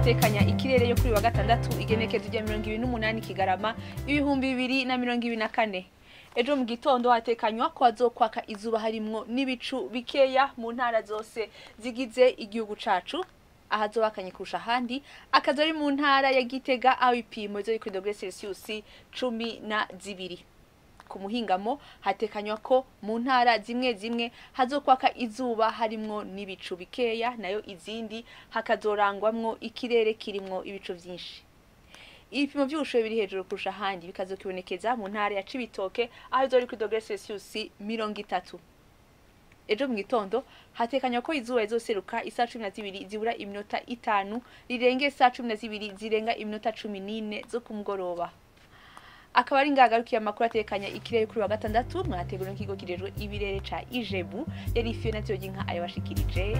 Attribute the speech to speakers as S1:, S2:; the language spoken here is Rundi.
S1: atekanya ikirere yo kuri wa gatandatu igenekerezo rya 28 Kigarama 2024. Ejo mu gitondo hatekanywa ko hazokwaka izuba harimwo n'ibicu bikeya mu ntara zose zigize igihugu cacu. Ahazobakanye kurusha handi akazo ari mu ntara ya Gitega aho ipimo zo kuri degrees Celsius 12. Ku muhingamo hatekanywa ko mu ntara zimwe zimwe hazokwaka izuba harimwo n'ibicu bikeya nayo izindi hakazorangwamwo ikirere kirimwo ibicu vyinshi. Ibipimo by'ubushuhe biri hejuru kurusha handi bikazokibonekeza mu ntara ya Cibitoke aho zori kuri degrees Celsius 30. Ejo mu gitondo hatekanywa ko izuba rizoseruka isa 12 zibura iminota 5 rirenge saa 12 zirenga iminota 14 zo kumugoroba. Akaba ari ngagarukiye amakuru atekanya ikirere kuri wa gatandatu mwategura n'ikigo kirejwe ibirere ca Ijebu yari Fiona Tyoginka ayabashikirije.